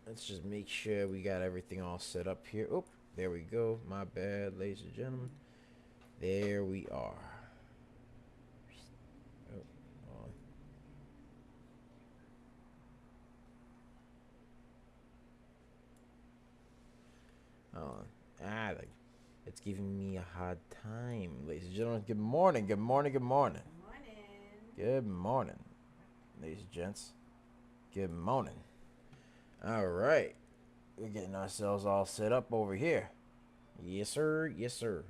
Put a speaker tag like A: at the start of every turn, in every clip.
A: Let's just make sure we got everything all set up here. Oh, there we go. My bad, ladies and gentlemen. There we are. Oh, hold on. It's giving me a hard time, ladies and gentlemen. Good morning. Good morning. Good morning.
B: Morning.
A: Good morning, ladies and gents. Good morning. All right. We're getting ourselves all set up over here. Yes, sir. Yes, sir.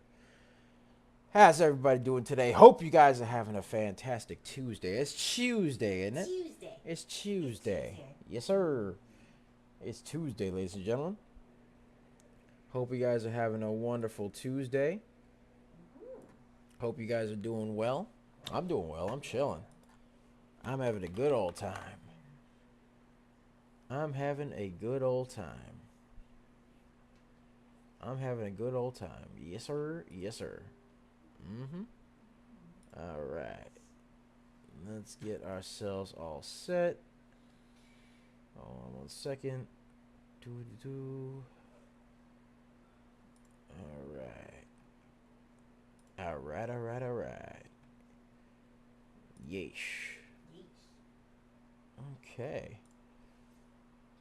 A: How's everybody doing today? Hope you guys are having a fantastic Tuesday. It's Tuesday, isn't it?
B: Tuesday.
A: It's
B: It's
A: Tuesday.
B: Tuesday.
A: Yes, sir. It's Tuesday, ladies and gentlemen. Hope you guys are having a wonderful Tuesday. Hope you guys are doing well. I'm doing well. I'm chilling. I'm having a good old time. I'm having a good old time. I'm having a good old time. Yes, sir. Yes, sir. Mm-hmm. All right. Let's get ourselves all set. Hold on 1 second. Do. All right. All right. All right. All right. Yeesh. Okay.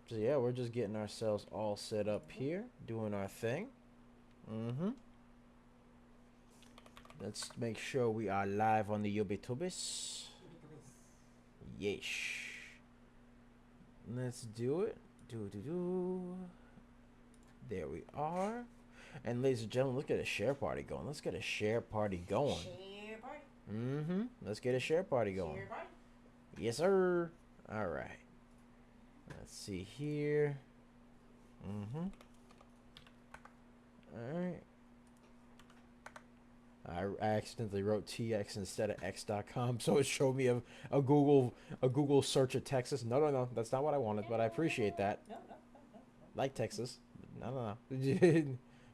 A: So yeah, we're just getting ourselves all set up here, doing our thing. Mm-hmm. Let's make sure we are live on the YouTubes. Yeesh. Let's do it. Do. There we are. And ladies and gentlemen, let's get a share party going. Let's get a share party going.
B: Share party.
A: Mm-hmm. Let's get a share party going.
B: Share party.
A: Yes, sir. All right. Let's see here. Mm-hmm. All right. I accidentally wrote TX instead of X.com, so it showed me a Google search of Texas. No, that's not what I wanted, but I appreciate that.
B: No.
A: Like Texas. No.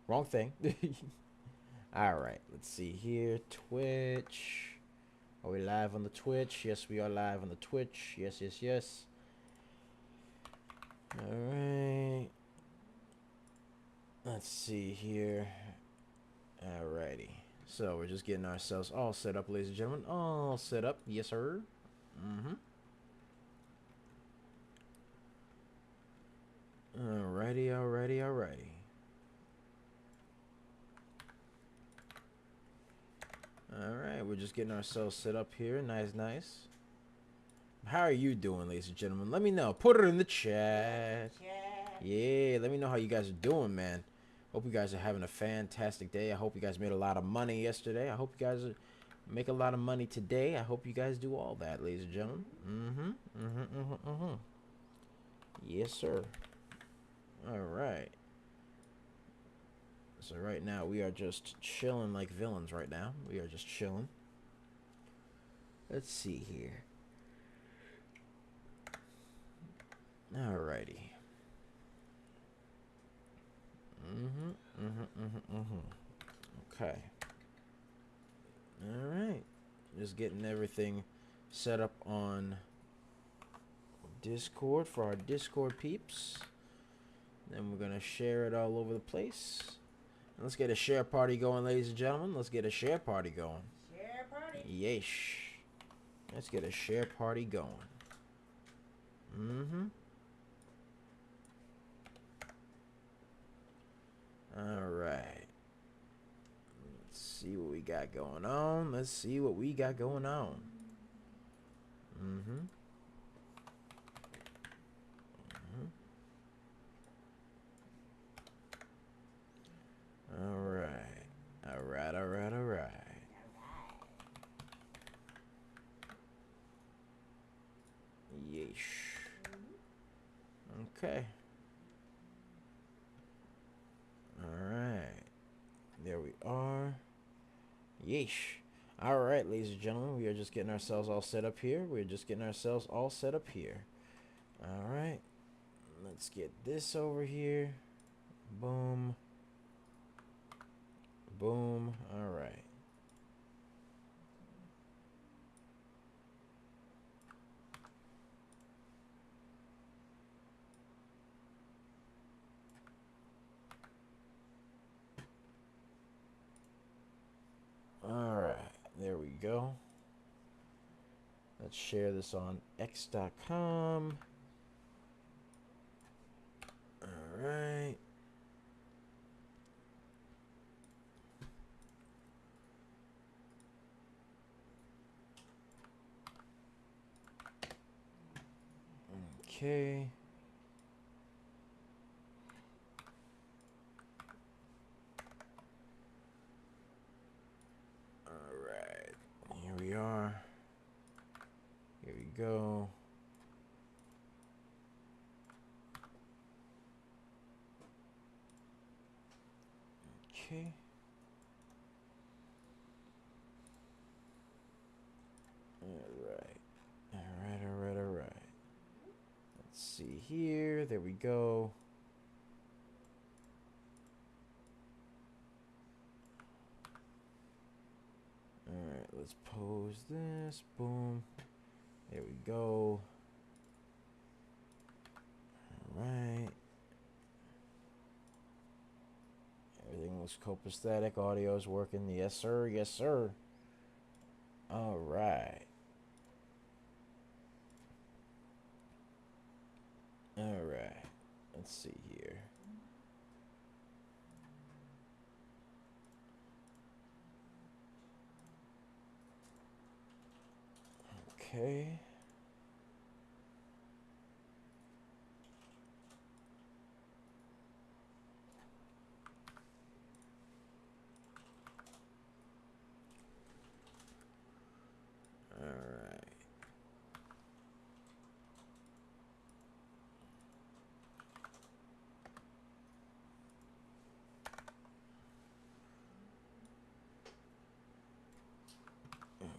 A: Wrong thing. All right, let's see here. Twitch. Are we live on the Twitch? Yes, we are live on the Twitch. Yes. All right. Let's see here. Alrighty. So we're just getting ourselves all set up, ladies and gentlemen. All set up. Yes, sir. Mm-hmm. Alrighty. Alright, we're just getting ourselves set up here. Nice. How are you doing, ladies and gentlemen? Let me know. Put it in the chat.
B: Chat.
A: Yeah, let me know how you guys are doing, man. Hope you guys are having a fantastic day. I hope you guys made a lot of money yesterday. I hope you guys make a lot of money today. I hope you guys do all that, ladies and gentlemen. Mm-hmm. Yes, sir. All right. So right now we are just chilling like villains right now. We are just chilling. Let's see here. Alrighty. Okay. Alright. Just getting everything set up on Discord for our Discord peeps. Then we're gonna share it all over the place. And let's get a share party going, ladies and gentlemen. Let's get a share party going.
B: Share party.
A: Yeesh. Let's get a share party going. Mm-hmm. Alright. Let's see what we got going on. Mm-hmm. Alright. Yeesh. Okay. Alright. There we are. Yeesh. Alright, ladies and gentlemen, we are just getting ourselves all set up here. Alright. Let's get this over here. Boom. Alright. go. Let's share this on x.com. All right. Okay. All right. Here we are. Here we go. Okay. All right. Let's see here. There we go. All right, let's pose this. Boom. There we go. All right. Everything looks copacetic. Audio is working. Yes, sir. Yes, sir. All right. All right. Let's see here. Okay. All right.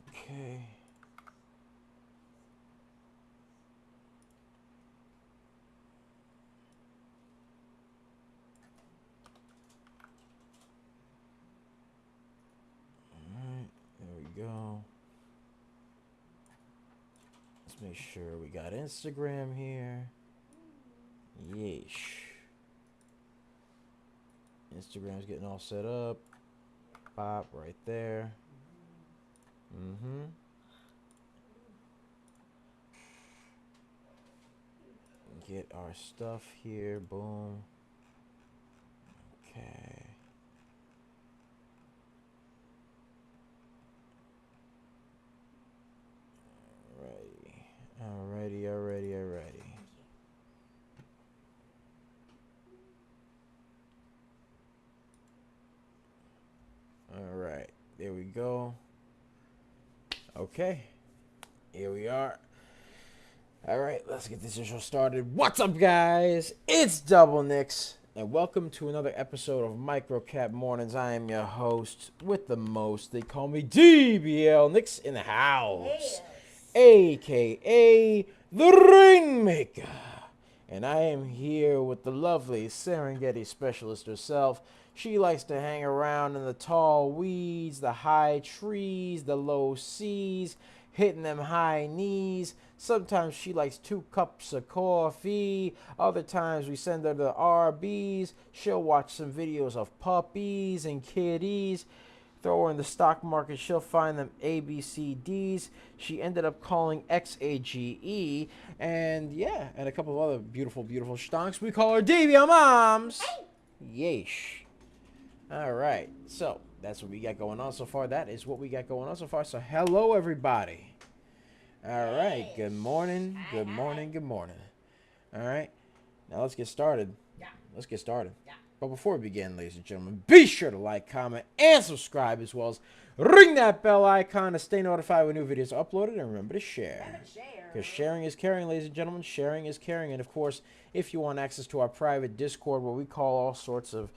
A: Okay. Alright, there we go. Let's make sure we got Instagram here. Yeesh. Instagram's getting all set up. Pop right there. Mm-hmm. Get our stuff here. Boom. Okay. Alrighty. Alright, there we go. Okay, here we are. Alright, let's get this intro started. What's up, guys? It's Double Nicks, and welcome to another episode of Microcap Mornings. I am your host with the most. They call me DBL Nicks in the house.
B: Yes.
A: AKA the Ringmaker. And I am here with the lovely Serengeti specialist herself. She likes to hang around in the tall weeds, the high trees, the low seas, hitting them high knees. Sometimes she likes 2 cups of coffee. Other times we send her to RBs. She'll watch some videos of puppies and kitties. Throw her in the stock market, she'll find them ABCDs. She ended up calling XAGE, and yeah, and a couple of other beautiful stonks. We call her DBL Moms. Yeesh. All right, so that's what we got going on so far. That is what we got going on so far. So hello, everybody. All right, good morning. All right, now let's get started. Let's get started. But before we begin, ladies and gentlemen, be sure to like, comment, and subscribe, as well as ring that bell icon to stay notified when new videos are uploaded. And remember to share. Because sharing is caring, ladies and gentlemen. Sharing is caring. And, of course, if you want access to our private Discord where we call all sorts of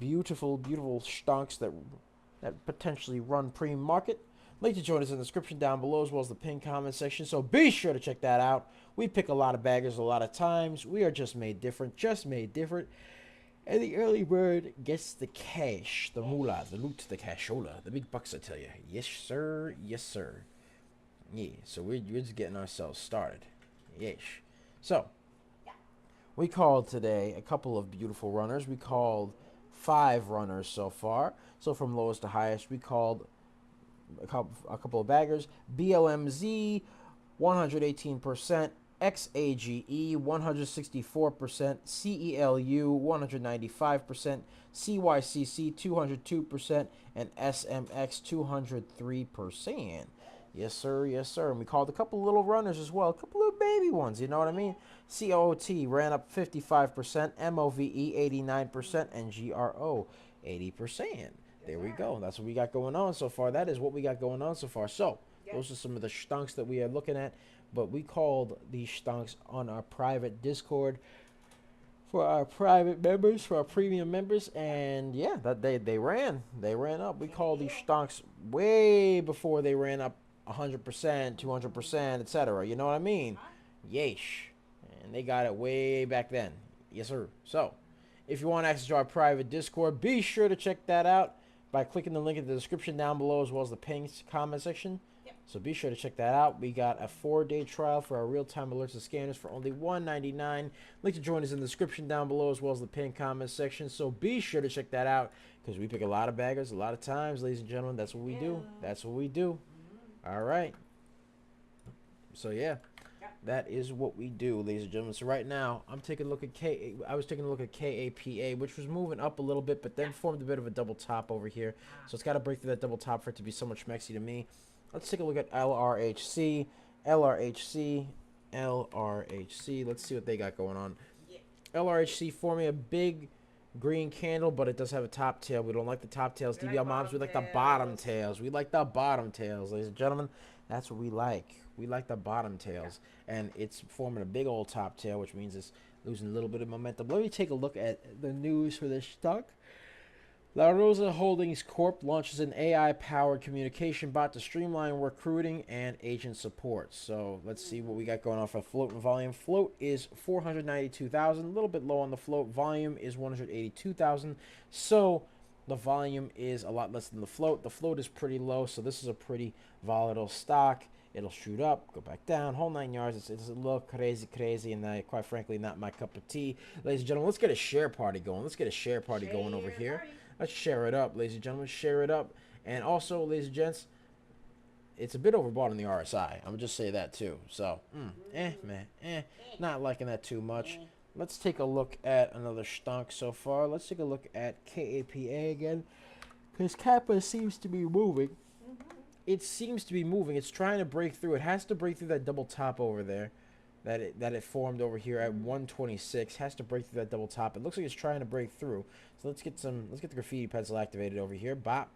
A: beautiful stonks that potentially run pre-market, link to join us in the description down below, as well as the pinned comment section. So be sure to check that out. We pick a lot of baggers a lot of times. We are just made different. And the early bird gets the cash, the moolah, the loot, the cashola, the big bucks, I tell you. Yes, sir. Yeah, so we're just getting ourselves started. Yes. So, we called today a couple of beautiful runners. We called 5 runners so far. So from lowest to highest, we called a couple of baggers. BLMZ 118%, XAGE 164%, CELU 195%, CYCC 202%, and SMX 203%. Yes, sir. Yes, sir. And we called a couple little runners as well, a couple little baby ones. You know what I mean? COT ran up 55%, MOVE 89%, and GRO 80%. There we go. That's what we got going on so far. That is what we got going on so far. So those are some of the stunks that we are looking at. But we called these stunks on our private Discord for our private members, for our premium members, and yeah, that they ran up. We called these stunks way before they ran up 100%, 200%, etc. You know what I mean? Yeesh. And they got it way back then. Yes, sir. So, if you want access to our private Discord, be sure to check that out by clicking the link in the description down below, as well as the pinned comment section. So be sure to check that out. We got a 4-day trial for our real-time alerts and scanners for only $1.99. Link to join us in the description down below, as well as the pinned comment section. So be sure to check that out, because we pick a lot of baggers a lot of times, ladies and gentlemen. That's what we do. That's what we do. All right. So yeah, that is what we do, ladies and gentlemen. So right now, I'm taking a look at I was taking a look at KAPA, which was moving up a little bit, but then formed a bit of a double top over here. So it's got to break through that double top for it to be so much mexy to me. Let's take a look at LRHC. Let's see what they got going on. LRHC forming a big green candle, but it does have a top tail. We don't like the top tails. DBL moms, we like the bottom tails. We like the bottom tails, ladies and gentlemen. That's what we like. We like the bottom tails. And it's forming a big old top tail, which means it's losing a little bit of momentum. Let me take a look at the news for this stock. La Rosa Holdings Corp launches an AI-powered communication bot to streamline recruiting and agent support. So let's see what we got going on for float and volume. Float is 492,000, a little bit low on the float. Volume is 182,000. So the volume is a lot less than the float. The float is pretty low, so this is a pretty volatile stock. It'll shoot up, go back down, whole 9 yards. It's a little crazy, and quite frankly, not my cup of tea. Ladies and gentlemen, let's get a share party going. Let's get a share party going over here. Let's share it up, ladies and gentlemen. Share it up. And also, ladies and gents, it's a bit overbought on the RSI. I'm going to just say that, too. So, not liking that too much. Let's take a look at another stunk so far. Let's take a look at KAPA again, because Kappa seems to be moving. It seems to be moving. It's trying to break through. It has to break through that double top over there that it formed over here at 126. Has to break through that double top. It looks like it's trying to break through. So let's get the graffiti pencil activated over here. Bop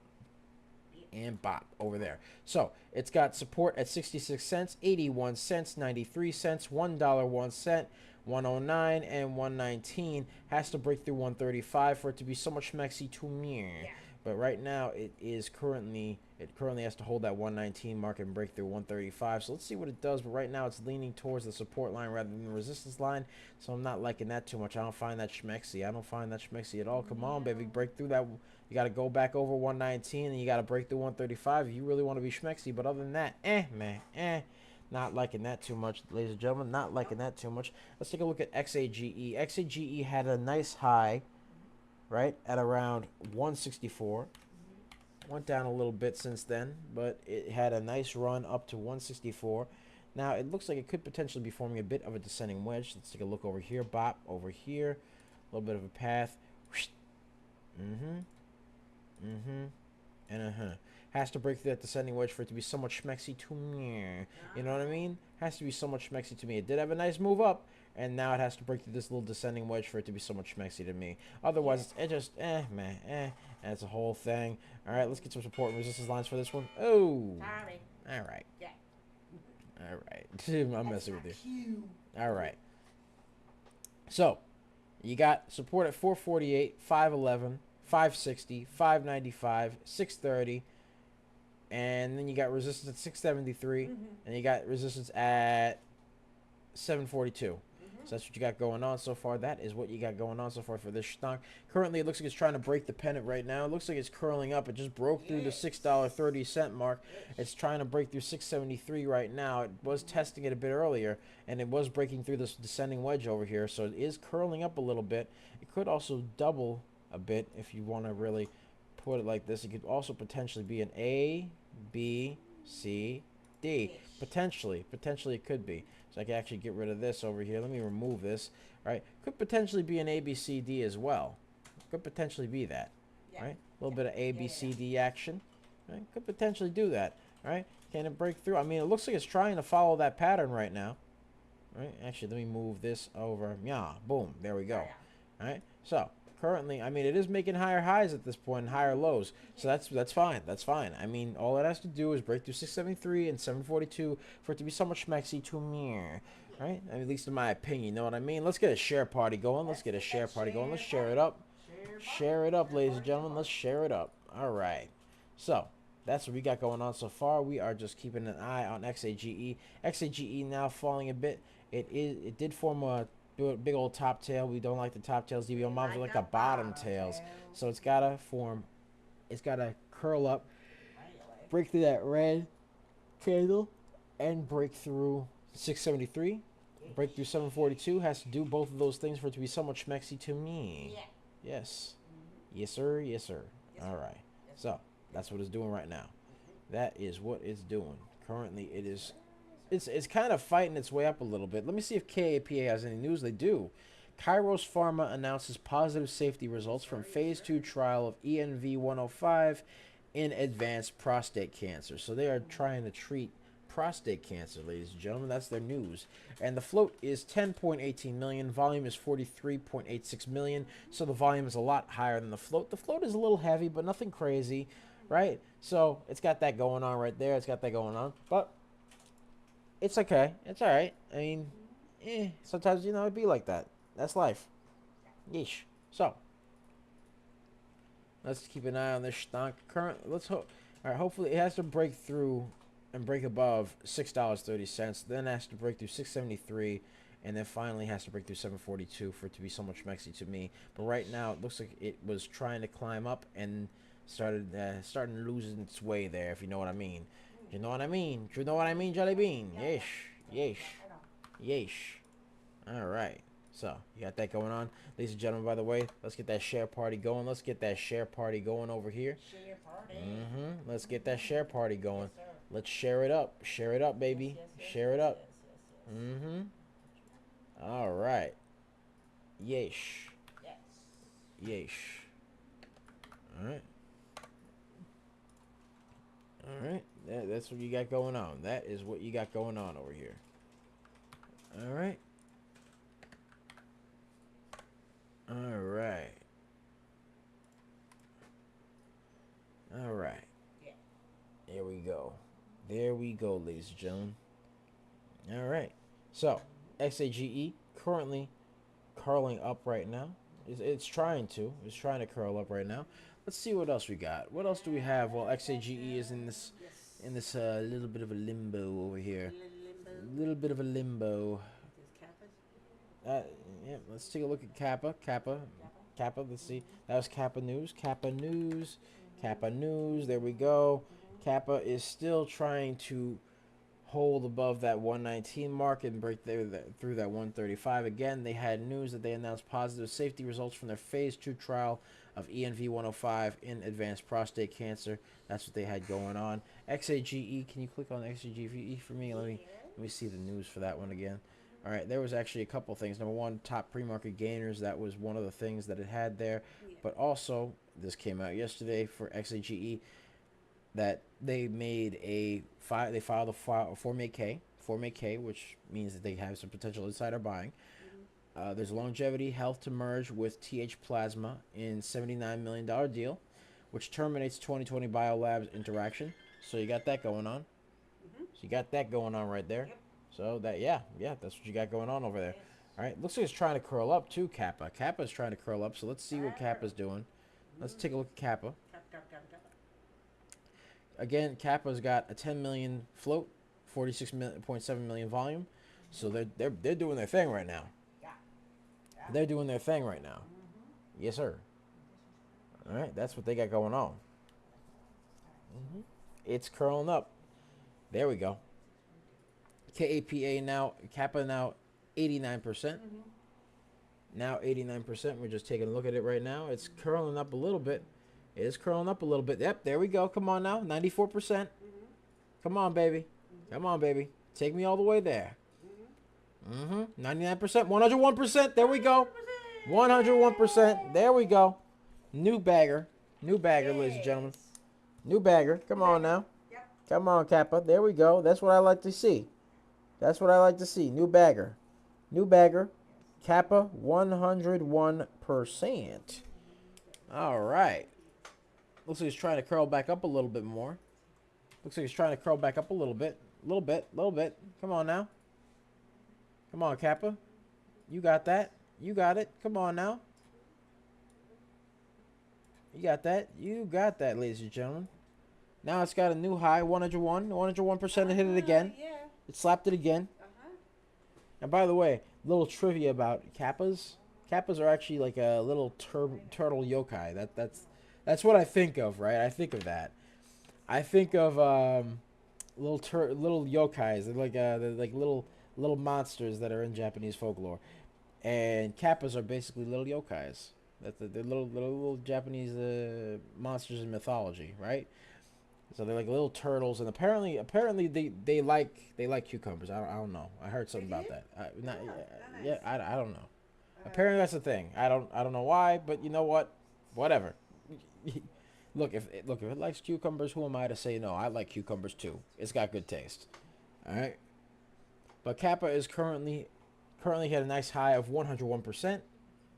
A: and bop over there. So it's got support at 66 cents, 81 cents, 93 cents, $1, 1 cent, 109 and 119. Has to break through 135 for it to be so much mexy to me. But right now it currently has to hold that 119 mark and break through 135. So let's see what it does. But right now it's leaning towards the support line rather than the resistance line. So I'm not liking that too much. I don't find that schmexy. I don't find that schmexy at all. Come on, baby, break through that. You got to go back over 119 and you got to break through 135 if you really want to be schmexy. But other than that, not liking that too much, ladies and gentlemen. Not liking that too much. Let's take a look at XAGE. XAGE had a nice high, right, at around 164. Went down a little bit since then, but it had a nice run up to 164. Now, it looks like it could potentially be forming a bit of a descending wedge. Let's take a look over here. Bop, over here. A little bit of a path. And has to break through that descending wedge for it to be somewhat schmexy to me. You know what I mean? Has to be somewhat schmexy to me. It did have a nice move up, and now it has to break through this little descending wedge for it to be so much schmexy to me. Otherwise, it just, and it's a whole thing. All right, let's get some support and resistance lines for this one. Oh.
B: Sorry.
A: All right.
B: Yeah.
A: All right. I'm messing with you. All right. So, you got support at 448, 511, 560, 595, 630. And then you got resistance at 673, and you got resistance at 742. So that's what you got going on so far. That is what you got going on so far for this stock. Currently, it looks like it's trying to break the pennant right now. It looks like it's curling up. It just broke through the $6.30 mark. It's trying to break through 673 right now. It was testing it a bit earlier, and it was breaking through this descending wedge over here. So it is curling up a little bit. It could also double a bit if you want to really put it like this. It could also potentially be an A, B, C, D. Potentially it could be. So I can actually get rid of this over here. Let me remove this. Right? Could potentially be an A, B, C, D as well. Could potentially be that.
B: Yeah.
A: Right? A little bit of A, B, C, D action. Right? Could potentially do that. Right? Can it break through? I mean, it looks like it's trying to follow that pattern right now. Right? Actually, let me move this over. Yeah, boom. There we go. All right? So, currently, I mean, it is making higher highs at this point and higher lows. So that's fine. That's fine. I mean, all it has to do is break through 673 and 742 for it to be somewhat schmexy to me. Right? I mean, at least in my opinion, you know what I mean? Let's get a share party going. Let's get a share party going. Let's share it up. Share it up, ladies and gentlemen. Let's share it up. All right. So, that's what we got going on so far. We are just keeping an eye on XAGE. XAGE now falling a bit. It did form a big old top tail. We don't like the top tails. DBO mobs are like the bottom tails. So it's gotta form. It's gotta curl up, break through that red candle, and break through 673. Break through 742. Has to do both of those things for it to be somewhat schmexy to me. Yes. Yes, sir. Yes, sir. All right. So that's what it's doing right now. That is what it's doing. Currently, it is. It's kind of fighting its way up a little bit. Let me see if KAPA has any news. They do. Kairos Pharma announces positive safety results from phase 2 trial of ENV105 in advanced prostate cancer. So they are trying to treat prostate cancer, ladies and gentlemen. That's their news. And the float is 10.18 million. Volume is 43.86 million. So the volume is a lot higher than the float. The float is a little heavy, but nothing crazy, right? So it's got that going on right there. It's got that going on. But it's okay. It's all right. I mean, sometimes, you know, it'd be like that. That's life. Yeesh. So, let's keep an eye on this stock. Let's hope. All right, hopefully it has to break through and break above $6.30. Then it has to break through 673, and then finally has to break through 742 for it to be so much mexy to me. But right now, it looks like it was trying to climb up and starting to lose its way there, if you know what I mean. You know what I mean? You know what I mean, Jelly Bean? Yeesh. Yeesh. Yeesh. Alright. So, you got that going on. Ladies and gentlemen, by the way, let's get that share party going. Let's get that share party going over here.
B: Share party.
A: Let's get that share party going. Let's share it up. Share it up, baby. Share it up. Alright. Yeesh. Yeesh. Alright. Alright. That's what you got going on. That is what you got going on over here. Alright. Alright. Alright. There we go. There we go, ladies and gentlemen. Alright. So, XAGE currently curling up right now. It's trying to. It's trying to curl up right now. Let's see what else we got. What else do we have? Well, XAGE is in this little bit of a limbo over here. Little bit of a limbo. Yeah, let's take a look at Kappa. Let's see. That was Kappa News. Kappa News. There we go. Kappa is still trying to hold above that 119 mark and break through that 135. Again, they had news that they announced positive safety results from their phase 2 trial of ENV105 in advanced prostate cancer. That's what they had going on. XAGE, can you click on XAGE for me? Let me see the news for that one again. All right, there was actually a couple things. Number one, top pre-market gainers. That was one of the things that it had there. But also, this came out yesterday for XAGE, that they filed a Form 8K, which means that they have some potential insider buying. There's longevity health to merge with TH Plasma in $79 million deal, which terminates 2020 Biolabs interaction. So you got that going on. So you got that going on right there. So that, yeah, that's what you got going on over there. All right, looks like it's trying to curl up too, Kappa. Kappa's trying to curl up, so let's see what Kappa's doing. Let's take a look at Kappa. Again, Kappa's got a 10 million float, 46.7 million volume. So they're doing their thing right now. They're doing their thing right now. Yes, sir. All right, that's what they got going on. It's curling up. There we go. KAPA now, Kappa now 89%. Now 89%. We're just taking a look at it right now. It's curling up a little bit. It is curling up a little bit. Yep, there we go. Come on now. 94%. Come on, baby. Come on, baby. Take me all the way there. 99%, 101%. There we go. 101%. There we go. New bagger. New bagger, ladies and gentlemen. New bagger. Come on now.
B: Yep.
A: Come on, Kappa. There we go. That's what I like to see. That's what I like to see. New bagger. New bagger. Kappa, 101%. All right. Looks like he's trying to curl back up a little bit more. Looks like he's trying to curl back up a little bit. Little bit. Come on now. Come on, Kappa. You got that. You got it. Come on now. You got that. You got that, ladies and gentlemen. Now it's got a new high, 101. 101% hit it again.
B: Yeah.
A: It slapped it again. And by the way, little trivia about Kappas. Kappas are actually like a little turtle yokai. That's what I think of, right? I think of that. I think of little yokais. They're like little monsters that are in Japanese folklore. And Kappas are basically little yokais. They're little Japanese monsters in mythology, right? So they're like little turtles, and apparently they like cucumbers. I don't know. I heard something about that. I don't know. Apparently that's the thing. I don't know why, but you know what? Whatever. Look, if it likes cucumbers, who am I to say no? I like cucumbers too. It's got good taste. All right. But Kappa is currently hit a nice high of 101%.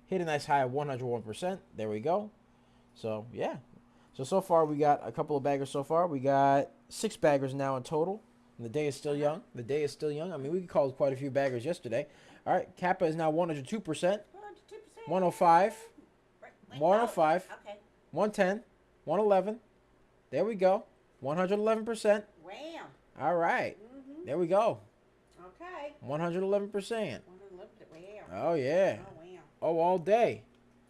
A: Hit a nice high of 101%. There we go. So yeah. So far we got a couple of baggers so far. We got 6 baggers now in total. And the day is still young. The day is still young. I mean, we called quite a few baggers yesterday. All right, Kappa is now 102%. 105. 105.
B: Okay.
A: 110. 111. There we go. 111%.
B: Wow.
A: All right. There we go.
B: Okay.
A: 111%.
B: Wow.
A: Oh yeah.
B: Oh wow.
A: Oh, all day.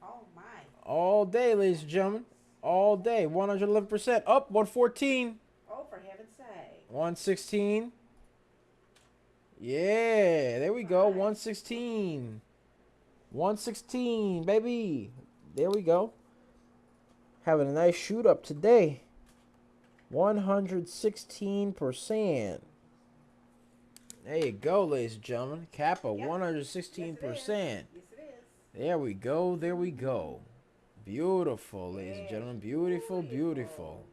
B: Oh my.
A: All day, ladies and gentlemen. All day. 111%. Up. 114.
B: Oh, for heaven's sake.
A: 116. Yeah. There we go. 116. 116, baby. There we go. Having a nice shoot up today. 116%. There you go, ladies and gentlemen. Kappa, 116%.
B: Yes, it is.
A: There we go. There we go. Beautiful, ladies and gentlemen. Beautiful, beautiful.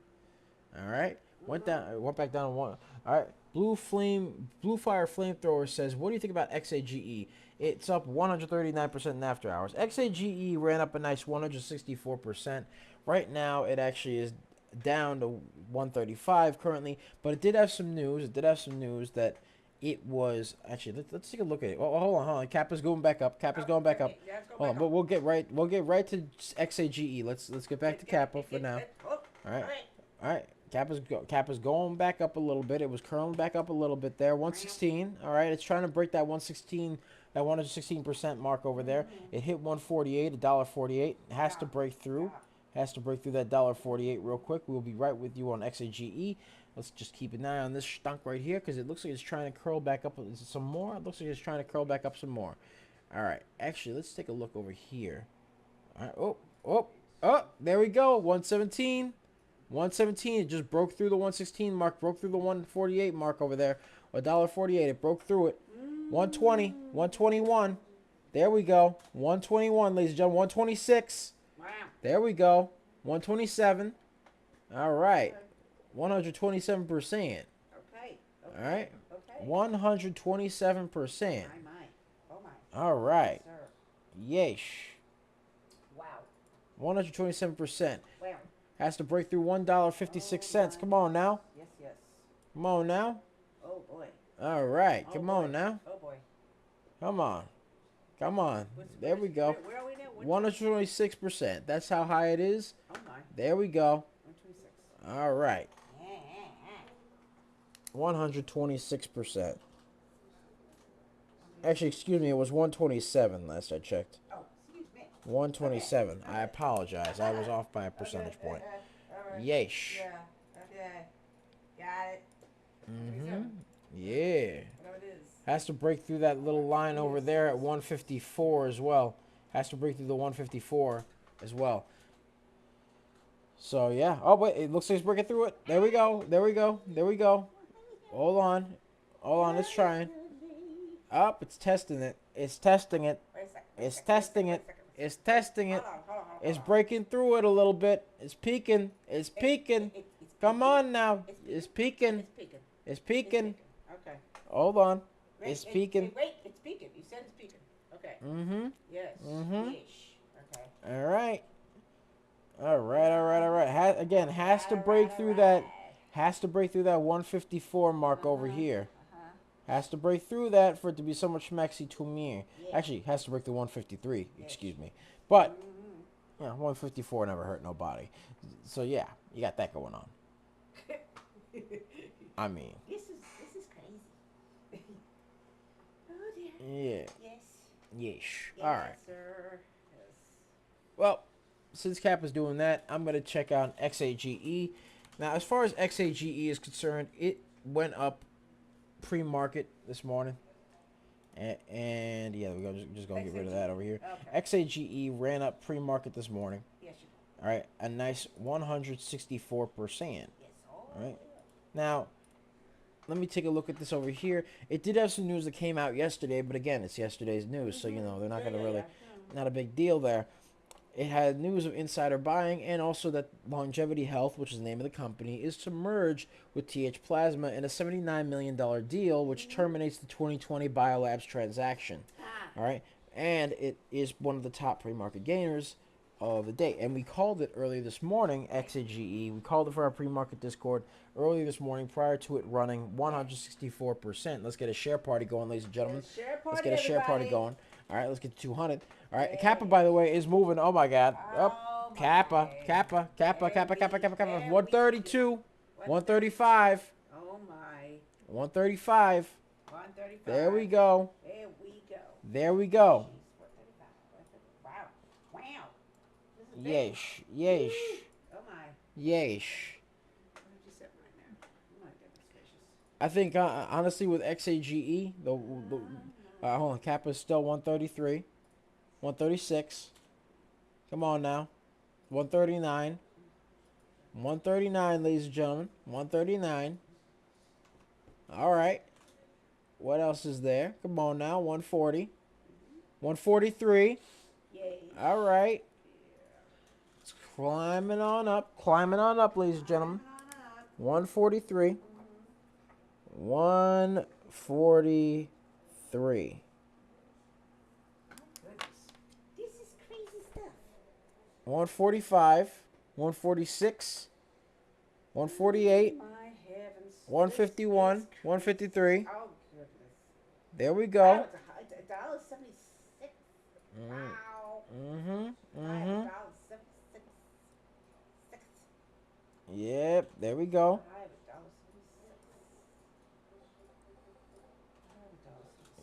A: All right. Went back down to 1. All right. Blue Fire Flamethrower says, what do you think about XAGE? It's up 139% in after hours. XAGE ran up a nice 164%. Right now, it actually is down to 135 currently, but it did have some news. It did have some news that it was actually. Let's take a look at it. Oh, hold on. Kappa's going back up. Kappa's going back up.
B: Yeah,
A: Hold on, but we'll get right to XAGE. Let's get back to Kappa for now. All right. Kappa's going back up a little bit. It was curling back up a little bit there. 116. All right, it's trying to break that 116% mark over there. It hit 148, $1.48. It has to break through. Has to break through that $1.48 real quick. We'll be right with you on XAGE. Let's just keep an eye on this stunk right here because it looks like it's trying to curl back up some more. It looks like it's trying to curl back up some more. All right. Actually, let's take a look over here. All right. Oh, there we go. 117. 117. It just broke through the 116 mark, broke through the 148 mark over there. $1.48. It broke through it. 120. 121. There we go. 121, ladies and gentlemen. 126.
B: Wow.
A: There we go. 127. All right. 127%.
B: Okay.
A: All right.
B: Okay.
A: 127%.
B: My. Oh my.
A: All right.
B: Sir.
A: Yeesh.
B: Wow.
A: 127%.
B: Wow.
A: Has to break through $1.56. Come on now.
B: Yes.
A: Come on now.
B: Oh boy.
A: All right.
B: Oh,
A: Come
B: boy.
A: on now.
B: Oh boy.
A: Come on. Come on. There we go.
B: Where are we now?
A: 126%. That's how high it is.
B: Oh my.
A: There we go.
B: 126.
A: All right. 126%. Actually, excuse me, it was 127 last I checked.
B: Oh, excuse me.
A: 127. I apologize. I was off by a percentage point. Yeesh.
B: Yeah. Okay. Got it.
A: Yeah.
B: Whatever it is.
A: Has to break through that little line over there at 154 as well. Has to break through the 154 as well. So, yeah. Oh, wait. It looks like it's breaking through it. There we go. There we go. There we go. Hold on. Hold on. It's trying. Up. It's testing it. It's testing it.
B: Wait a second.
A: It's testing it. It's testing it.
B: Hold on.
A: It's breaking through it a little bit. It's peeking. It's peeking. Come on now. It's peeking.
B: It's peeking.
A: It's peeking.
B: Okay.
A: Hold on.
B: Wait,
A: It's peeking.
B: Wait, it's peeking. You said it's peeking. Okay.
A: Mm-hmm.
B: Yes.
A: Mhm.
B: Yeesh. Okay.
A: All right. All right. Again, has to break through that. Has to break through that 154 mark over here. Has to break through that for it to be so much schmexy to me.
B: Yeah.
A: Actually, has to break the 153.
B: Yes.
A: Excuse me. But yeah, 154 never hurt nobody. So yeah, you got that going on. I mean,
B: This is crazy. Oh dear.
A: yeah.
B: Yes.
A: Yeesh.
B: Yes,
A: All right.
B: sir. Yes.
A: Well, since Cap is doing that, I'm going to check out XAGE. Now, as far as XAGE is concerned, it went up pre-market this morning. And yeah, we're just going to get rid of that over here.
B: Okay.
A: XAGE ran up pre-market this morning.
B: Yes, you do.
A: All right, a nice 164%.
B: Yes.
A: All right. Now, let me take a look at this over here. It did have some news that came out yesterday, but again, it's yesterday's news, so, you know, they're not going to really, not a big deal there. It had news of insider buying and also that Longevity Health, which is the name of the company, is to merge with TH Plasma in a $79 million deal, which terminates the 2020 Biolabs transaction. All right. And it is one of the top pre-market gainers of the day. And we called it earlier this morning, XAGE. We called it for our pre-market Discord earlier this morning prior to it running 164%. Let's get a share party going, ladies and gentlemen. Let's get a share party going. All right, let's get to 200. All right, Kappa, by the way, is moving. Oh, my God. Up. Kappa. 132. 135.
B: Oh my.
A: 135.
B: 135.
A: There we go.
B: There we go.
A: There we go.
B: Jeez, 135. Wow. This is big.
A: Yeesh.
B: Oh my.
A: Yeesh.
B: What did you set right now? Oh my goodness gracious.
A: I think, honestly, with XAGE, hold on, Kappa's still 133. 136. Come on now. 139. 139, ladies and gentlemen. 139. All right. What else is there? Come on now. 140. 143.
B: Yay.
A: All right. It's climbing on up. Climbing on up, ladies and gentlemen. 143. 143.
B: Goodness. This is crazy stuff.
A: 145. 146. 148.
B: My heavens.
A: 151. 153.
B: Oh goodness.
A: There we
B: Wow,
A: go.
B: it's $1.76. Wow.
A: Mm-hmm.
B: $1.76.
A: Yep, there we go.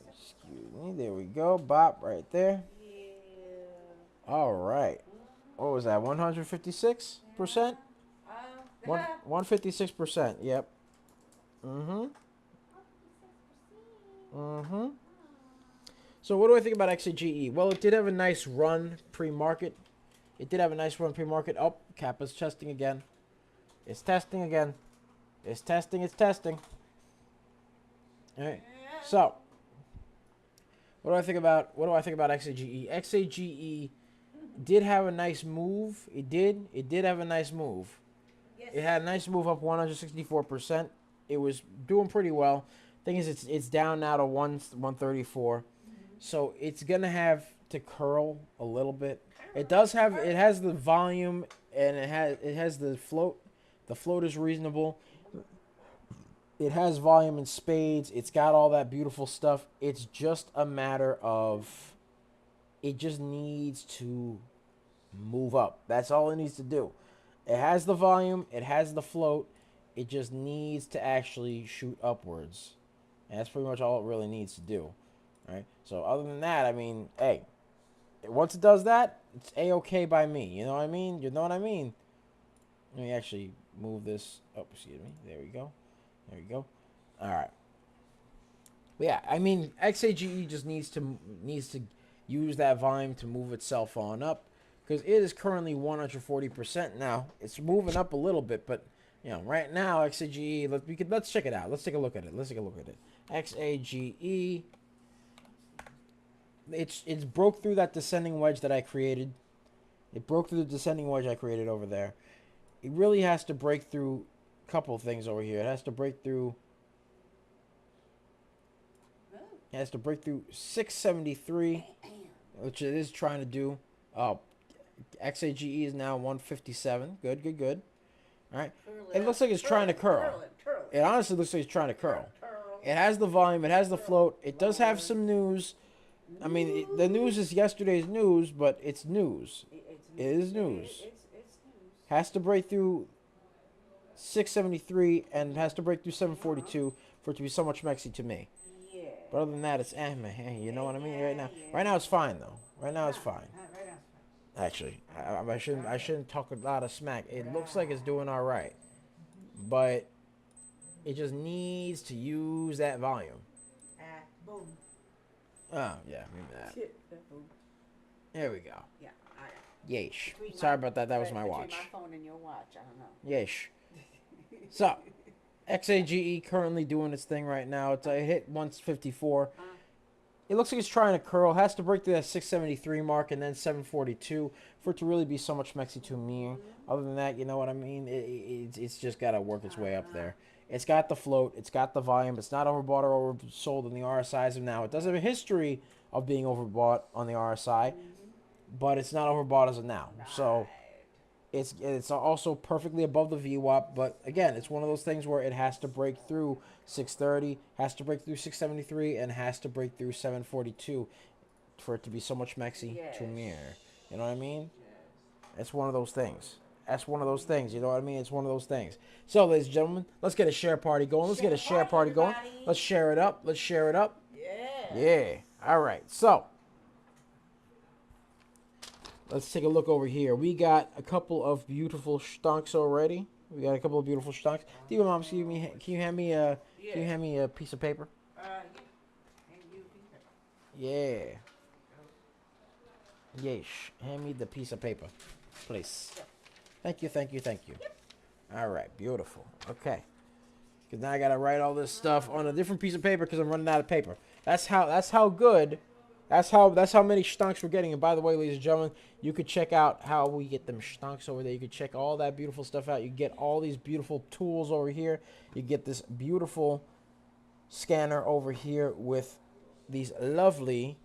A: Excuse me. There we go. Bop right there.
B: Yeah.
A: All right. What was that? 156%? 156%. Yep. Mm-hmm. Mm-hmm. So what do I think about XAGE? Well, it did have a nice run pre-market. Oh, Kappa's testing again. It's testing again. It's testing. All right. So, what do I think about XAGE? XAGE did have a nice move. It did have a nice move.
B: Yes.
A: It had a nice move up 164%. It was doing pretty well. Thing is, it's down now to 134. So it's gonna have to curl a little bit. It has the volume and it has the float. The float is reasonable. It has volume in spades. It's got all that beautiful stuff. It's just a matter of it just needs to move up. That's all it needs to do. It has the volume. It has the float. It just needs to actually shoot upwards. And that's pretty much all it really needs to do. Right? So other than that, I mean, hey, once it does that, it's A-okay by me. You know what I mean? Let me actually move this up. Excuse me. There we go. All right. But yeah, I mean, XAGE just needs to use that volume to move itself on up because it is currently 140% now. It's moving up a little bit, but You know, right now XAGE. Let's check it out. Let's take a look at it. XAGE. It's broke through that descending wedge that I created. It broke through the descending wedge I created over there. It really has to break through a couple of things over here. It has to break through. It has to break through 673, which it is trying to do. XAGE is now 157. Good. All right. It looks like it's trying to curl. It honestly looks like it's trying to curl. It has the volume. It has the float. It does have some news. I mean, the news is yesterday's news, but it's news. It is news. Has to break through 673 and has to break through 742 for it to be so much Mexi to me. But other than that, it's man. You know what I mean? Right now it's fine though. Right now it's fine. Actually, I shouldn't talk a lot of smack. It looks like it's doing all right, but it just needs to use that volume.
B: Boom.
A: Oh yeah, maybe that. There we go.
B: Yeah.
A: Yeesh. Sorry about that. That was my watch.
B: My phone and your watch. I don't know.
A: Yeesh. So, XAGE currently doing its thing right now. It's hit 154. It looks like it's trying to curl. Has to break through that 673 mark and then 742 for it to really be so much Mexi to me. Other than that, you know what I mean? It's just got to work its way up there. It's got the float. It's got the volume. It's not overbought or oversold in the RSIs of now. It does have a history of being overbought on the RSI, but it's not overbought as of now. So it's also perfectly above the VWAP. But again, it's one of those things where it has to break through 630, has to break through 673, and has to break through 742 for it to be so much Mexi to mirror. You know what I mean? It's one of those things. That's one of those things. You know what I mean? It's one of those things. So, ladies and gentlemen, let's get a share party going. Let's share it up. Yeah. All right. So, let's take a look over here. We got a couple of beautiful stonks already. Diva Moms, can you hand me a piece of paper? Yeah. Yeesh. Hand me the piece of paper, please. Thank you. All right, beautiful. Okay. Because now I got to write all this stuff on a different piece of paper because I'm running out of paper. That's how good. That's how many stonks we're getting. And by the way, ladies and gentlemen, you could check out how we get them stonks over there. You could check all that beautiful stuff out. You get all these beautiful tools over here. You get this beautiful scanner over here with these lovely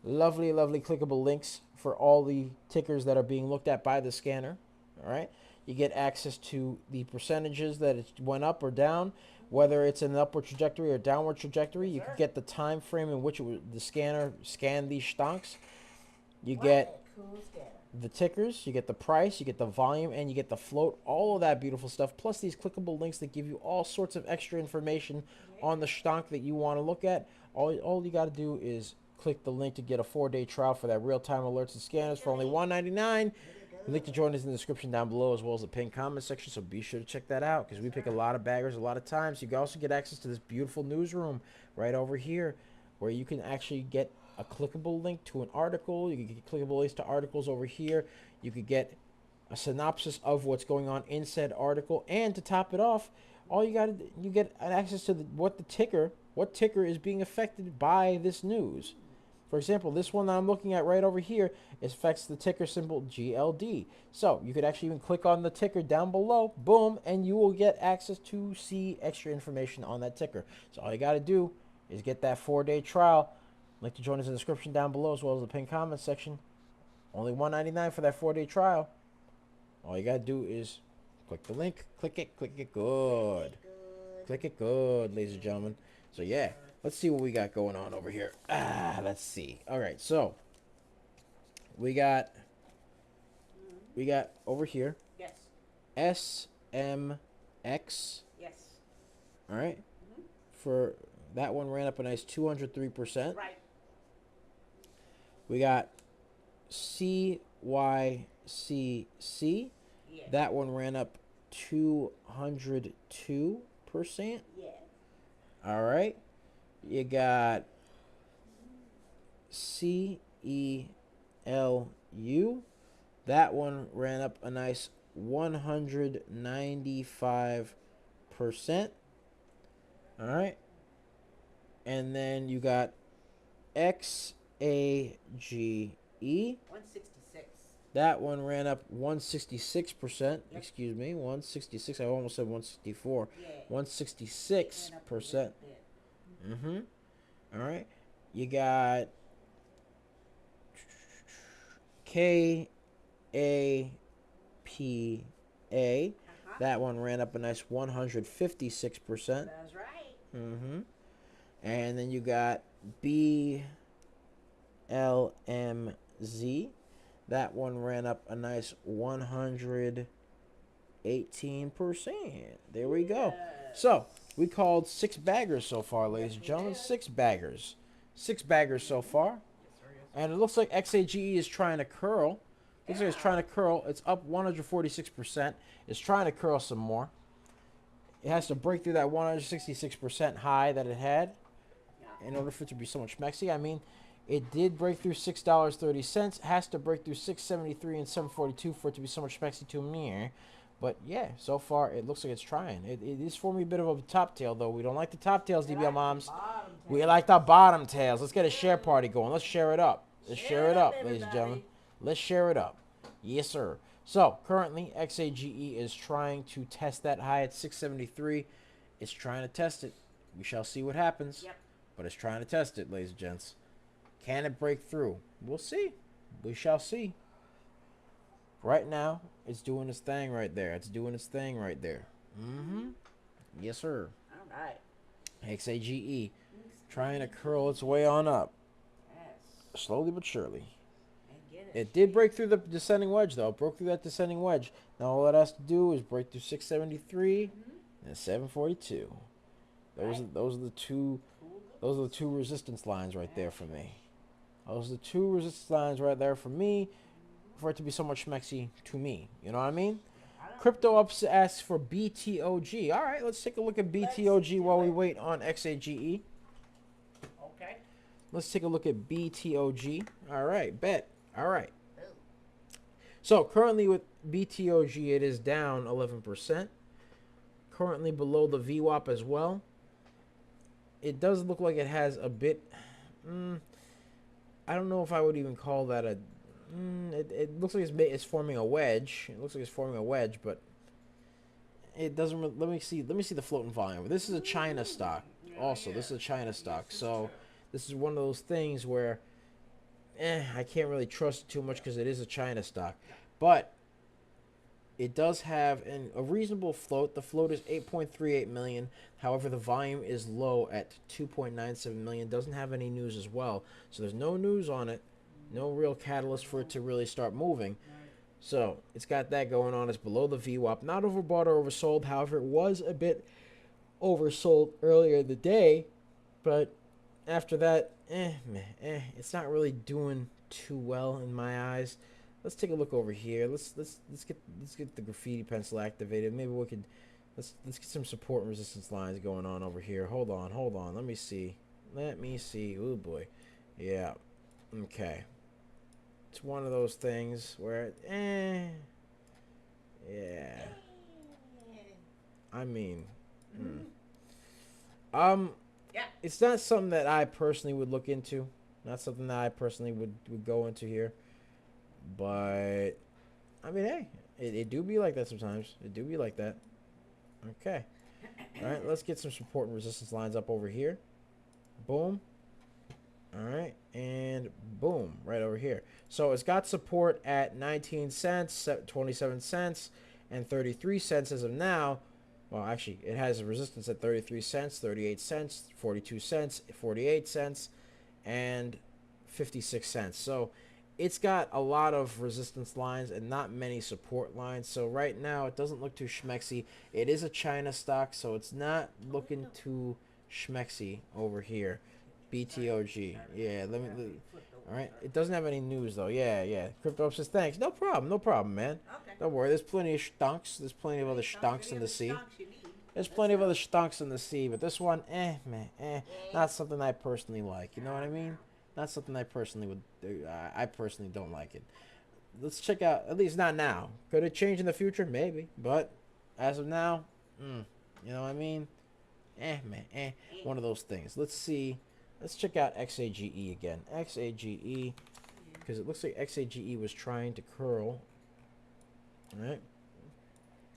A: clickable links for all the tickers that are being looked at by the scanner. All right. You get access to the percentages that it went up or down, whether it's an upward trajectory or downward trajectory. You can get the time frame in which the scanner scanned these stonks. You get the tickers, you get the price, you get the volume, and you get the float, all of that beautiful stuff, plus these clickable links that give you all sorts of extra information on the stonk that you want to look at. All you got to do is click the link to get a 4-day trial for that real-time alerts and scanners for only $1.99. The link to join is in the description down below, as well as the pinned comment section, so be sure to check that out because we pick a lot of baggers a lot of times. You can also get access to this beautiful newsroom right over here where you can actually get a clickable link to an article. You can get clickable links to articles over here. You could get a synopsis of what's going on in said article, and to top it off, you get an access to what ticker is being affected by this news. For example, this one that I'm looking at right over here affects the ticker symbol GLD. So you could actually even click on the ticker down below, boom, and you will get access to see extra information on that ticker. So all you got to do is get that 4-day trial. Link to join us in the description down below, as well as the pinned comment section. Only $1.99 for that 4-day trial. All you got to do is click the link, click it good. Click it good, ladies and gentlemen. So yeah. Let's see what we got going on over here. Let's see. All right, so we got over here.
B: Yes.
A: SMX.
B: Yes.
A: All right. For that one ran up a nice 203%.
B: Right.
A: We got CYCC.
B: Yeah.
A: That one ran up 202%.
B: Yeah.
A: All right. You got CELU. That one ran up a nice 195%. All right. And then you got XAGE.
B: 166.
A: That one ran up 166%.
B: Yep.
A: Excuse me, 166. I almost said 164.
B: Yeah.
A: 166%. Mm-hmm. All right. You got KAPA. That one ran up a nice 156%.
B: That's right.
A: Mm-hmm. And then you got BLMZ. That one ran up a nice 118%. There we go. So, we called 6 baggers so far, ladies and gentlemen. 6 baggers. 6 baggers so far. And it looks like XAGE is trying to curl. Looks like it's trying to curl. It's up 146%. It's trying to curl some more. It has to break through that 166% high that it had in order for it to be so much schmexy. I mean, it did break through $6.30. Has to break through $6.73 and $7.42 for it to be so much schmexy to me. But yeah, so far it looks like it's trying. It is forming a bit of a top tail, though. We don't like the top tails, DBL moms. We like the bottom tails. Let's get a share party going. Let's share it up. Let's share it up, ladies and gentlemen. Let's share it up. Yes, sir. So currently, XAGE is trying to test that high at 673. It's trying to test it. We shall see what happens.
B: Yep.
A: But it's trying to test it, ladies and gents. Can it break through? We'll see. We shall see. Right now, it's doing its thing right there. It's doing its thing right there. Mm-hmm. Yes, sir.
B: All right.
A: XAGE trying to curl its way on up.
B: Yes.
A: Slowly but surely.
B: And get
A: It did break through the descending wedge, though. It broke through that descending wedge. Now all it has to do is break through 673 and 742. Those are the two resistance lines right there for me. Those are the 2 resistance lines right there for me, for it to be so much schmexy to me. You know what I mean? Crypto Ups asks for BTOG. All right, let's take a look at BTOG while we wait on XAGE.
B: Okay.
A: Let's take a look at BTOG. All right, bet. All right. So currently with BTOG, it is down 11%. Currently below the VWAP as well. It does look like it has a bit... I don't know if I would even call that a... It looks like it's forming a wedge. It looks like it's forming a wedge, but it doesn't... Let me see the floating volume. This is a China stock. Also, this is a China stock. So this is one of those things where I can't really trust it too much because it is a China stock. But it does have a reasonable float. The float is 8.38 million. However, the volume is low at 2.97 million. Doesn't have any news as well. So there's no news on it. No real catalyst for it to really start moving. So it's got that going on. It's below the VWAP. Not overbought or oversold. However, it was a bit oversold earlier in the day. But after that, it's not really doing too well in my eyes. Let's take a look over here. Let's get the graffiti pencil activated. Maybe we could let's get some support and resistance lines going on over here. Hold on. Let me see. Oh boy. Yeah. Okay. It's one of those things where yeah. I mean,
B: Yeah.
A: it's not something that I personally would look into. Not something that I personally would go into here. But I mean, hey, it do be like that sometimes. It do be like that. Okay. All right, let's get some support and resistance lines up over here. Boom. All right, and boom, right over here. So it's got support at 19 cents, 27 cents, and 33 cents as of now. Well, actually, it has a resistance at 33 cents, 38 cents, 42 cents, 48 cents, and 56 cents. So it's got a lot of resistance lines and not many support lines. So right now, it doesn't look too schmexy. It is a China stock, so it's not looking too schmexy over here. BTOG. Yeah, all right. It doesn't have any news, though. Yeah. Crypto says, thanks. No problem, man.
B: Okay.
A: Don't worry. There's plenty of stonks. There's plenty of other stonks in the sea. There's plenty of other stonks in the sea, but this one, not something I personally like. You know what I mean? Not something I personally would. I personally don't like it. let's check out. At least not now. Could it change in the future? Maybe. But as of now, you know what I mean? Man, one of those things. Let's see. Let's check out XAGE again. XAGE, because it looks like XAGE was trying to curl. All right.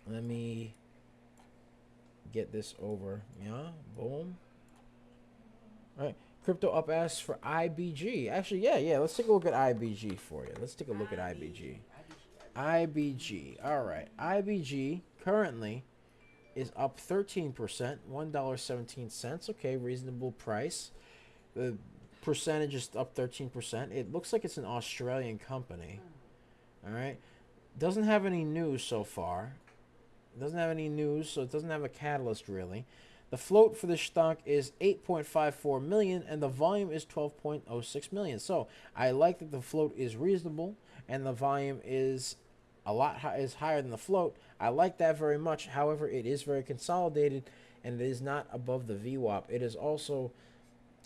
A: Let me get this over. Yeah, boom. All right. Crypto up asks for IBG. Actually, yeah. Let's take a look at IBG for you. Let's take a look at IBG. IBG. All right. IBG currently is up 13%, $1.17. Okay, reasonable price. The percentage is up 13%. It looks like it's an Australian company. All right. Doesn't have any news so far. Doesn't have any news, so it doesn't have a catalyst really. The float for this stock is 8.54 million and the volume is 12.06 million. So I like that the float is reasonable and the volume is is higher than the float. I like that very much. However, it is very consolidated and it is not above the VWAP. It is also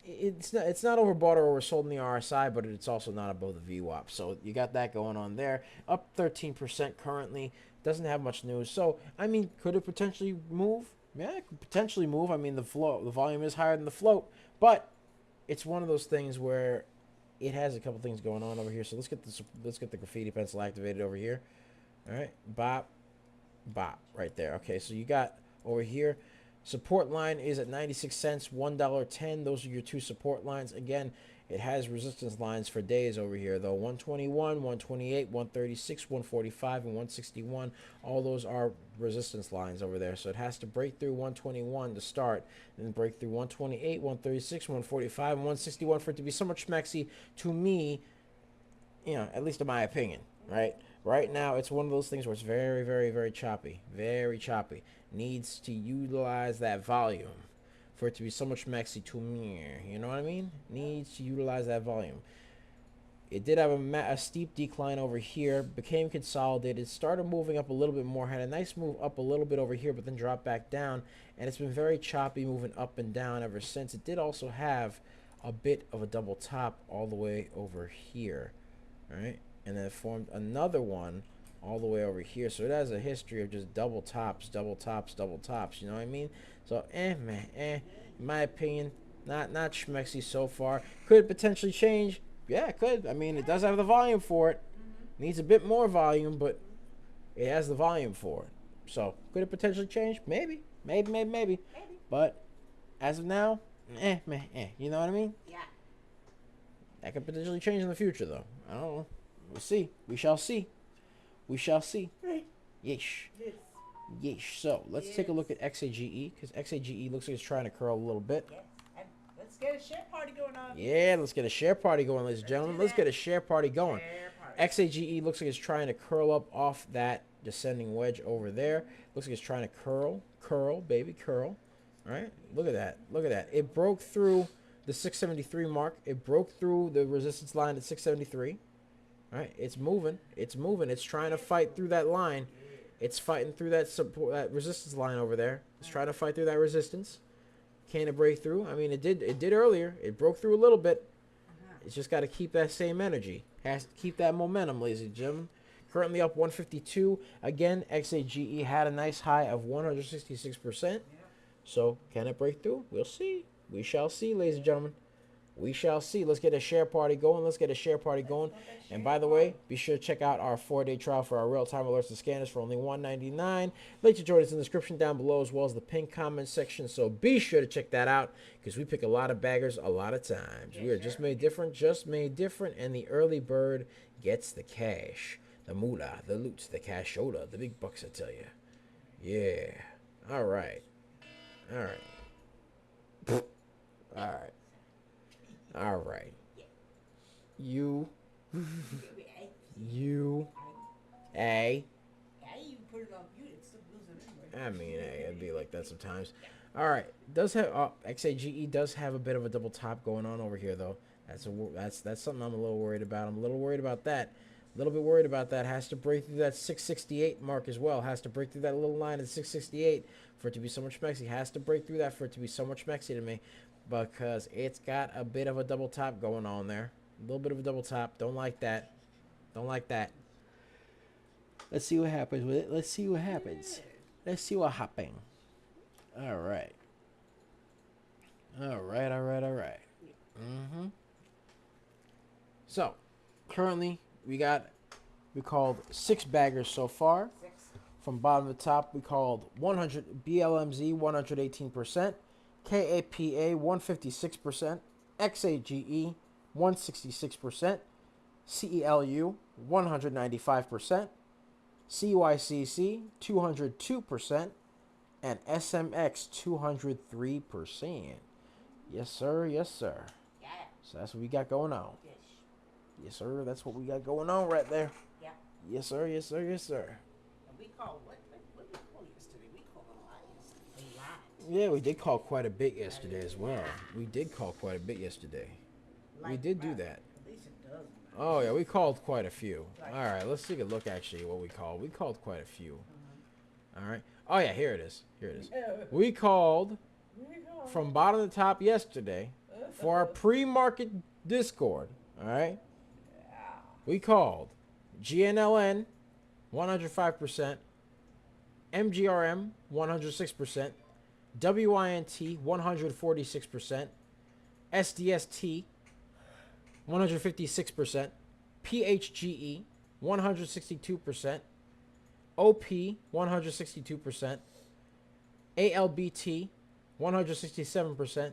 A: it's not overbought or oversold in the RSI, but it's also not above the VWAP. So you got that going on there. Up 13% currently. Doesn't have much news. So I mean, could it potentially move? Yeah, it could potentially move. I mean, the volume is higher than the float, but it's one of those things where it has a couple things going on over here. So let's get the graffiti pencil activated over here. All right, bop, right there. Okay, so you got over here, support line is at 96 cents, $1.10. Those are your two support lines. Again, it has resistance lines for days over here, though. 121, 128, 136, 145, and 161. All those are resistance lines over there. So it has to break through 121 to start, then break through 128, 136, 145, and 161 for it to be somewhat schmexy to me, you know, at least in my opinion, right? Right now, it's one of those things where it's very, very, very choppy. Very choppy. Needs to utilize that volume for it to be so much maxi to me. You know what I mean? Needs to utilize that volume. It did have a steep decline over here, became consolidated, started moving up a little bit more, had a nice move up a little bit over here, but then dropped back down, and it's been very choppy moving up and down ever since. It did also have a bit of a double top all the way over here, right? And then it formed another one all the way over here. So it has a history of just double tops, double tops, double tops. You know what I mean? So, man, in my opinion, not schmexy so far. Could it potentially change? Yeah, it could. I mean, it does have the volume for it. Needs a bit more volume, but it has the volume for it. So, could it potentially change? Maybe. But as of now, man. You know what I mean?
B: Yeah.
A: That could potentially change in the future, though. I don't know. We'll see. We shall see. Yeesh. So let's take a look at XAGE, because XAGE looks like it's trying to curl a little bit.
B: Yes. And let's get a share party going on.
A: Yeah, let's get a share party going, ladies and gentlemen. Let's get a share party going. XAGE looks like it's trying to curl up off that descending wedge over there. Looks like it's trying to curl, baby, curl. All right, look at that. It broke through the 673 mark. It broke through the resistance line at 673. All right, it's moving. It's trying to fight through that line. It's fighting through that support, that resistance line over there. It's trying to fight through that resistance. Can it break through? I mean, it did earlier. It broke through a little bit. It's just got to keep that same energy. Has to keep that momentum, ladies and gentlemen. Currently up 152. Again, XAGE had a nice high of 166%. So, can it break through? We'll see. We shall see, ladies and gentlemen. We shall see. Let's get a share party going. And by the way, be sure to check out our 4-day trial for our real-time alerts and scanners for only $1.99. Link to join us in the description down below, as well as the pinned comment section. So be sure to check that out, because we pick a lot of baggers a lot of times. We are just made different, and the early bird gets the cash, the moolah, the loot, the cashola, the big bucks, I tell you. Yeah. All right. You A.
B: Put it on mute. It's still losing anyway.
A: I mean, it'd be like that sometimes. All right, does have XAGE does have a bit of a double top going on over here, though. That's something I'm a little worried about. I'm a little worried about that. A little bit worried about that. Has to break through that 668 mark as well. Has to break through that little line at 668 for it to be so much mexy. Has to break through that for it to be so much mexy to me, because it's got a bit of a double top going on there. A little bit of a double top. Don't like that. Let's see what happens with it. Let's see what happens. Let's see what happens. All right. All right. All right. All right. So, currently we called 6 baggers so far.
B: 6.
A: From bottom to top, we called 100 BLMZ 118%, KAPA 156%, XAGE 166%, CELU 195%, CYCC 202%, and SMX 203%. Yes, sir. Yes, sir.
B: Yeah.
A: So that's what we got going on.
B: Yes.
A: Yes, sir. That's what we got going on right there.
B: Yeah.
A: Yes, sir. Yes, sir. Yes, sir.
B: And we called what did we call yesterday? We called a lot yesterday. A lot.
A: Yeah, we did call quite a bit yesterday as well. We did call quite a bit yesterday. We did do that.
B: At least it does.
A: Oh, yeah, we called quite a few. All right, let's take a look actually what we called. We called quite a few. All right. Oh, yeah, here it is. Here it is. We called from bottom to top yesterday for our pre-market Discord. All right. We called GNLN 105%, MGRM 106%, WINT 146%, SDST 156%, PHGE 162%, OP 162%, ALBT 167%,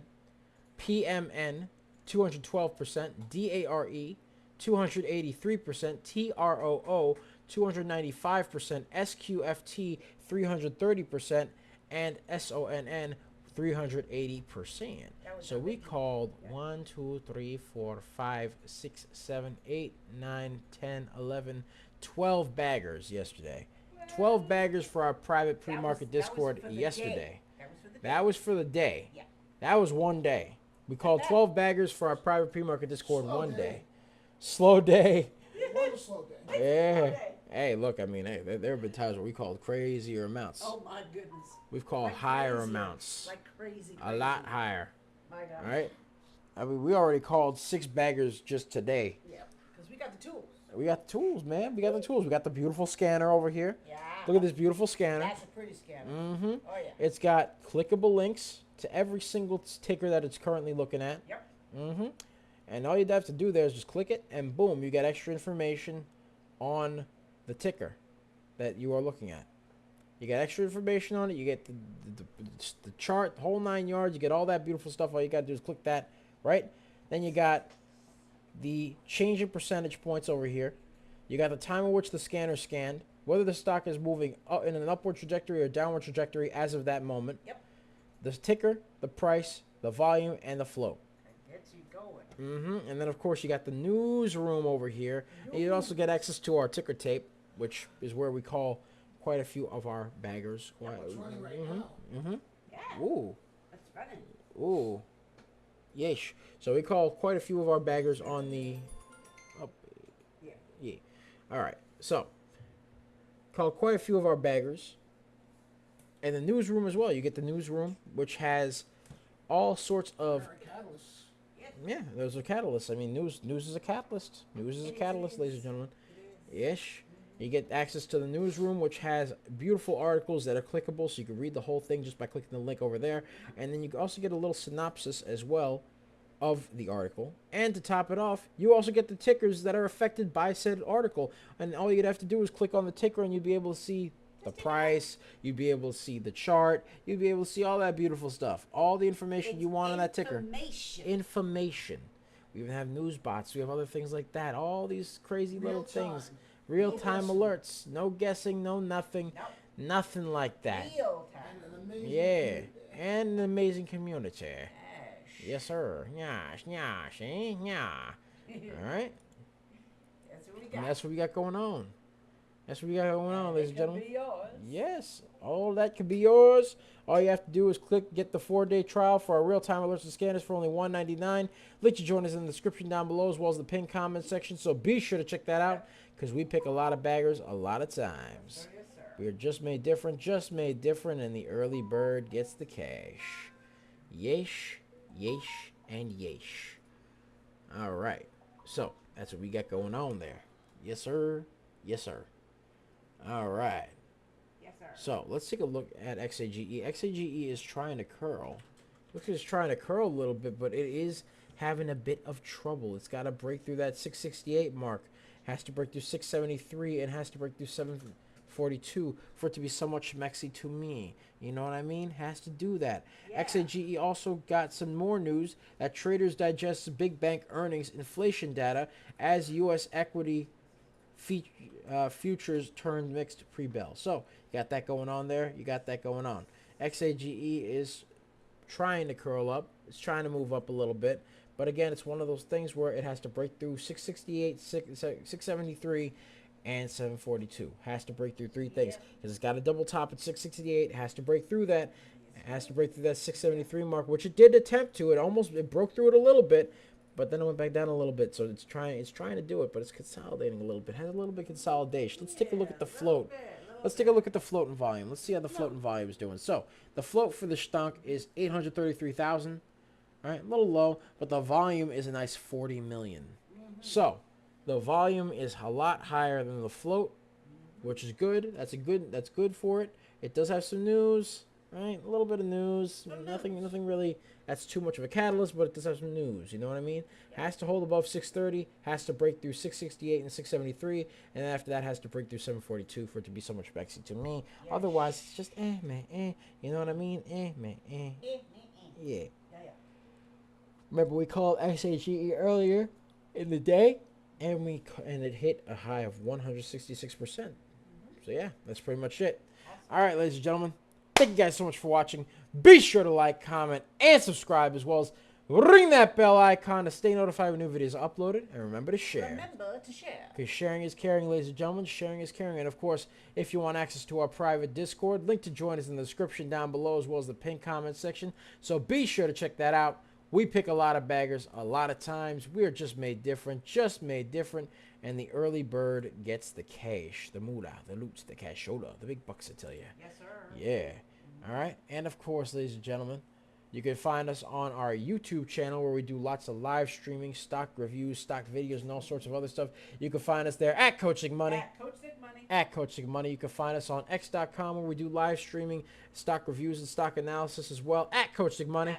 A: PMN 212%, DARE 283%, TROO 295%, SQFT 330%, and SONN 380%. So we called 1, 2, 3, 4, 5, 6, 7, 8, 9, 10, 11, 12 baggers yesterday. 12 baggers for our private pre-market Discord yesterday. That was for the day.
B: Yeah.
A: That was one day. We called 12 baggers for our private pre-market Discord one day. Slow day.
C: What a slow day.
A: Yeah. Hey, look, I mean, hey, there have been times where we called crazier amounts.
B: Oh my goodness.
A: We've called
B: Like
A: higher
B: crazy.
A: amounts.
B: Like crazy.
A: A lot higher.
B: My God.
A: All right? I mean, we already called 6 baggers just today.
B: Yeah. Because we got the tools.
A: We got the tools, man. We got the tools. We got the beautiful scanner over here.
B: Yeah.
A: Look at this beautiful scanner.
B: That's a pretty scanner.
A: Mm-hmm.
B: Oh yeah.
A: It's got clickable links to every single ticker that it's currently looking at.
B: Yep.
A: Mm-hmm. And all you'd have to do there is just click it, and boom, you get extra information on the ticker that you are looking at. You get extra information on it. You get the chart, the whole 9 yards. You get all that beautiful stuff. All you got to do is click that, right? Then you got the change in percentage points over here. You got the time at which the scanner scanned, whether the stock is moving up in an upward trajectory or downward trajectory as of that moment.
B: Yep.
A: The ticker, the price, the volume, and the flow.
B: That gets you going.
A: Mm-hmm. And then, of course, you got the newsroom over here. And you also get access to our ticker tape, which is where we call quite a few of our baggers.
C: It's running right now.
A: Mm-hmm.
B: Yeah.
A: Ooh.
B: That's running.
A: Ooh. Yeesh. So we call quite a few of our baggers on the... Oh,
B: Yeah.
A: yeah. All right. So, call quite a few of our baggers. And the newsroom as well. You get the newsroom, which has all sorts of...
C: They're a catalyst.
A: Yeah, those are catalysts. I mean, news is a catalyst. News is a catalyst, ladies and gentlemen. Yes. You get access to the newsroom, which has beautiful articles that are clickable, so you can read the whole thing just by clicking the link over there. And then you can also get a little synopsis as well of the article. And to top it off, you also get the tickers that are affected by said article. And all you'd have to do is click on the ticker, and you'd be able to see the price, you'd be able to see the chart, you'd be able to see all that beautiful stuff. All the information you want on that ticker. Information. We even have news bots. We have other things like that. All these crazy little things. Real-time alerts. No guessing, no nothing.
B: Nope.
A: Nothing like that.
B: Real time.
C: And an amazing
A: Yeah.
C: community.
A: And an amazing community.
B: Yes.
A: Yes, sir. Yash, yash, eh? Yeah. All right.
B: That's what we got.
A: And that's what we got going on. That's what we got going on, ladies and gentlemen.
B: Be yours.
A: Yes, all that could be yours. All you have to do is get the 4-day trial for our real-time alerts and scanners for only $1.99. Link to join us in the description down below, as well as the pinned comment section. So be sure to check that out, because we pick a lot of baggers a lot of times.
B: Yes, sir.
A: We are just made different, and the early bird gets the cash. Yeesh, yeesh, and yeesh. All right, so that's what we got going on there. Yes, sir. Yes, sir. All right.
B: Yes, sir.
A: So let's take a look at XAGE. XAGE is trying to curl. Looks like it's trying to curl a little bit, but it is having a bit of trouble. It's got to break through that 668 mark. Has to break through 673 and has to break through 742 for it to be somewhat schmexy to me. You know what I mean? Has to do that.
B: Yeah.
A: XAGE also got some more news that traders digest big bank earnings inflation data as U.S. equity futures turned mixed pre-bell. So you got that going on there. You got that going on. XAGE is trying to curl up. It's trying to move up a little bit. But again, it's one of those things where it has to break through 668, 673, and 742. Has to break through three things. Because it's got a double top at 668. It has to break through that. It has to break through that 673 mark, which it did attempt to. It broke through it a little bit. But then it went back down a little bit, so it's trying to do it, but it's consolidating a little bit. It has a little bit of consolidation. Let's take a look at the float. Let's take a look at the float and volume. Let's see how the float and volume is doing. So the float for the stunk is 833,000. All right, a little low, but the volume is a nice 40 million. So the volume is a lot higher than the float, which is good. That's good for it. It does have some news, right? A little bit of news. Nothing really that's too much of a catalyst, but it does have some news. You know what I mean? Has to hold above 630, has to break through 668 and 673, and then after that has to break through 742 for it to be so much spexy to me. Yes. Otherwise, it's just man, You know what I mean? Man, Yeah. Remember, we called XAGE earlier in the day, and it hit a high of 166%. So yeah, that's pretty much it. All right, ladies and gentlemen. Thank you guys so much for watching. Be sure to like, comment, and subscribe, as well as ring that bell icon to stay notified when new videos are uploaded. And remember to share.
B: Remember to share.
A: Because sharing is caring, ladies and gentlemen. Sharing is caring. And, of course, if you want access to our private Discord, link to join us in the description down below, as well as the pinned comment section. So be sure to check that out. We pick a lot of baggers a lot of times. We are just made different. And the early bird gets the cash, the moolah, the loot, the cashola, the big bucks, I tell you.
B: Yes, sir.
A: Yeah. All right. And, of course, ladies and gentlemen, you can find us on our YouTube channel where we do lots of live streaming, stock reviews, stock videos, and all sorts of other stuff. You can find us there at Coaching Money. At Coaching Money. You can find us on X.com where we do live streaming, stock reviews, and stock analysis as well. At Coaching Money.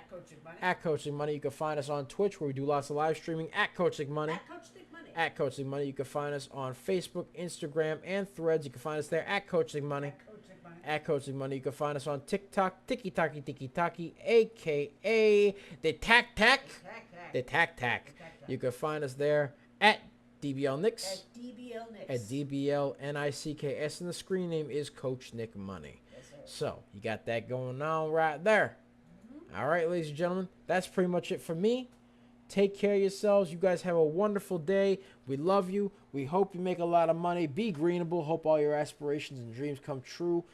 A: At Coaching Money. You can find us on Twitch where we do lots of live streaming. At Coaching Money. At Coaching Money. You can find us on Facebook, Instagram, and Threads. You can find us there at Coaching Money. At Coaching Money. You can find us on TikTok, Tiki-Taki, a.k.a. the Tac. The Tac. You can find us there at DBL Nicks. At DBL NICKS. And the screen name is Coach Nick Money.
B: Yes,
A: so, you got that going on right there. All right, ladies and gentlemen. That's pretty much it for me. Take care of yourselves. You guys have a wonderful day. We love you. We hope you make a lot of money. Be greenable. Hope all your aspirations and dreams come true.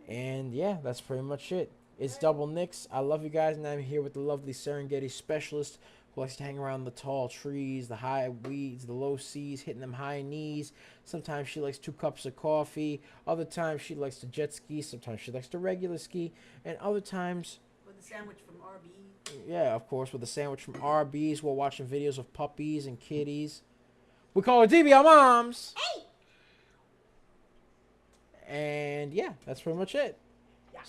A: And yeah, that's pretty much it. It's Double Nicks. I love you guys, and I'm here with the lovely Serengeti specialist who likes to hang around the tall trees, the high weeds, the low seas, hitting them high knees. Sometimes she likes 2 cups of coffee. Other times she likes to jet ski. Sometimes she likes to regular ski. And other times...
B: with a sandwich from RB's.
A: Yeah, of course, with a sandwich from RB's while watching videos of puppies and kitties. We call her DBL Moms.
B: Hey!
A: And yeah, that's pretty much it.